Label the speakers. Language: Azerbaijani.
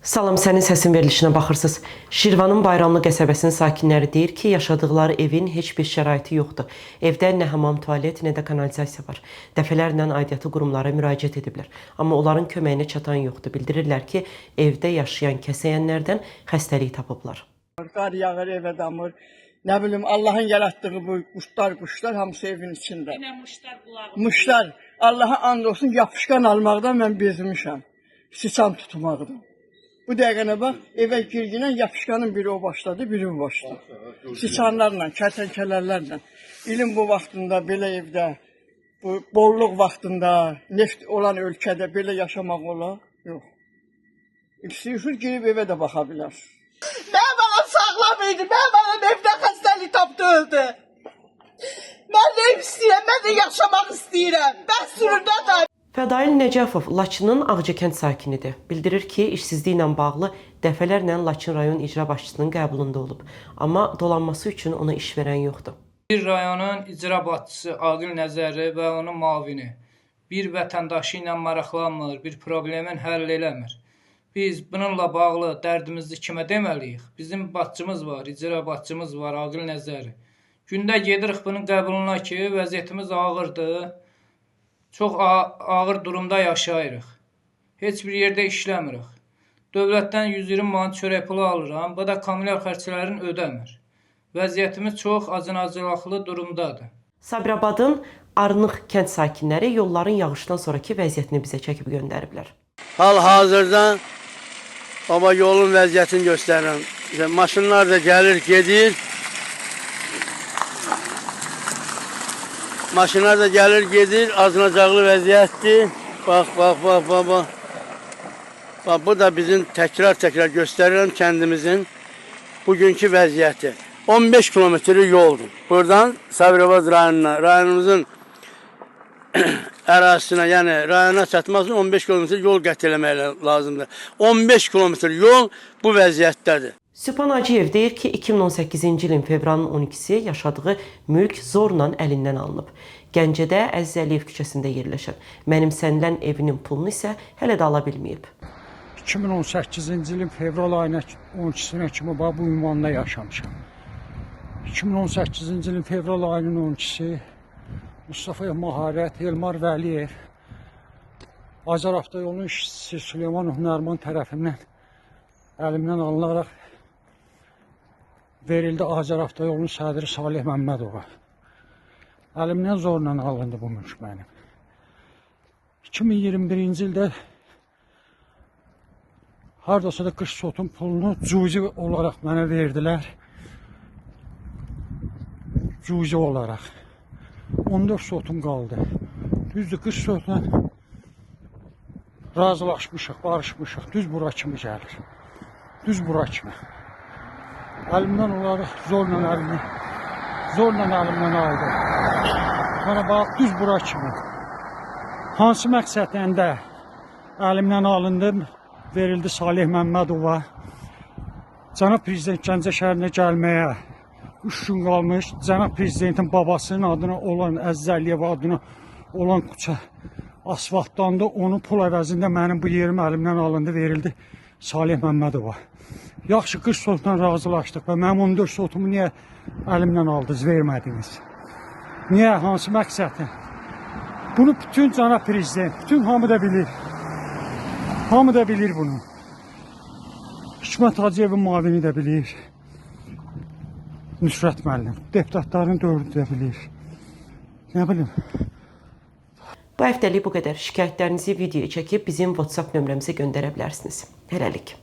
Speaker 1: Salam, sənin səsin verilişinə baxırsınız. Şirvanın Bayramlı qəsəbəsinin sakinləri deyir ki, yaşadıkları evin heç bir şəraiti yoxdur. Evdə nə hamam, tualet, nə də kanalizasiya var. Dəfələrlə aidiyyatı qurumlara müraciət ediblər. Amma onların köməyinə çatan yoxdur. Bildirirlər ki, evdə yaşayan kəsəyənlərdən xəstəlik tapıblar.
Speaker 2: Qar yağır, evə damır. Nə bilim, Allahın yaratdığı bu quşlar hamısı evin içində. Muşlar, Allaha and olsun, yapışqan almaqdan mən bezmişəm. Siçan tutmaqdan. Bu dəqiqənə bax, evə girginən yapışqanın biri o başladı, biri bu başladı. Siçanlarla, kərtənkələrlərlə. İlin bu vaxtında, belə evdə, bu bolluq vaxtında, neft olan ölkədə belə yaşamaq olar? Yox. İstəyirsiz girib evə də baxa bilər.
Speaker 3: Mənim anam sağlam idi, mənim anam evdə xəstəlik tapdı, öldü. Mən də ev istəyirəm, mən də yaşamaq istəyirəm. Mən süründə da.
Speaker 1: Fədail Nəcəfov Laçının Ağcakənd sakinidir. Bildirir ki, işsizliklə bağlı dəfələrlə Laçın rayon icra başçısının qəbulunda olub. Amma dolanması üçün ona iş verən yoxdur.
Speaker 4: Bir rayonun icra başçısı Aqil Nəzəri və onun müavini bir vətəndaşı ilə maraqlanmır, bir problemin həll eləmir. Biz bununla bağlı dərdimizi kimə deməliyik? Bizim başçımız var, icra başçımız var, Aqil Nəzəri. Gündə gedirik bunun qəbuluna ki, vəziyyətimiz ağırdır. Çox ağır durumda yaşayırıq. Heç bir yerdə işləmirik. Dövlətdən 120 manat çörək pulu alıram. Bu da kommunal xərclərin ödəmir. Vəziyyətimiz çox acınacaqlı durumdadır.
Speaker 1: Sabirabadın Arnıq kənd sakinləri yolların yağışdan sonraki vəziyyətini bizə çəkib göndəriblər.
Speaker 5: Hal-hazırda ama yolun vəziyyətini göstərirəm. Maşınlar da gəlir, gedir. Maşınlar da gəlir, gedir, acınacaqlı vəziyyətdir. Bax. Bax, bu da bizim təkrar göstərirəm kəndimizin bugünkü vəziyyəti. 15 kilometri yoldur. Buradan Sabirabad rayonuna, rayonumuzun ərazisinə, yəni rayona çatmaq üçün 15 kilometr yol qət eləmək lazımdır. 15 kilometr yol bu vəziyyətdədir.
Speaker 1: Sübhan Hacıyev deyir ki, 2018-ci ilin fevralın 12-si yaşadığı mülk zorla əlindən alınıb. Gəncədə Əziz Əliyev küçəsində yerləşən mənimsənilən evinin pulunu isə hələ də ala bilməyib.
Speaker 6: 2018-ci ilin fevral ayına 12-sinə kimi bu ünvanda yaşamışam. 2018-ci ilin fevral ayının 12-si Mustafa Maharət, Elmar Vəliyev, Acar avtoyolunun işçisi Süleymanov Nərman tərəfindən əlimdən alınaraq verildi Acar avtoyolunun sədri Salih Məmmədova. Əlimdən zorla alındı bu mülk mənim. 2021-ci ildə hardasa da qış sotun pulunu cüzi olaraq mənə verdilər. Cüzi olaraq. 14 sotum qaldı. Düzdür, qış sotla razılaşmışıq, barışmışıq. Düz bura kimi gəlir. Düz bura kimi. Əlimdən olaraq zorla əlimdən aldı. Bana bax, düz bura kimi. Hansı məqsədəndə əlimdən alındı, verildi Salih Məmmədova. Cənab Prezident Gəncə şəhərinə gəlməyə 3 gün qalmış. Cənab Prezidentin babasının adına olan, Əziz Əliyev adına olan küçə asfaltlandı. Onun pul əvəzində mənim bu yerim əlimdən alındı, verildi Salih Məmmədova. Yaxşı, qış sotla razılaşdıq və mənim 14 sotumu niyə əlimdən aldınız, vermədiniz? Niyə, hansı məqsədlə? Bunu bütün Cənab Prezident, bütün hamı da bilir. Hamı da bilir bunu. Hikmət Hacıyevin muavini də bilir. Nüsrət müəllim, deputatların dördü də bilir. Nə bilim.
Speaker 1: Bu həftəlik bu qədər. Şikayətlərinizi videoya çəkib bizim WhatsApp nömrəmizə göndərə bilərsiniz. Hələlik.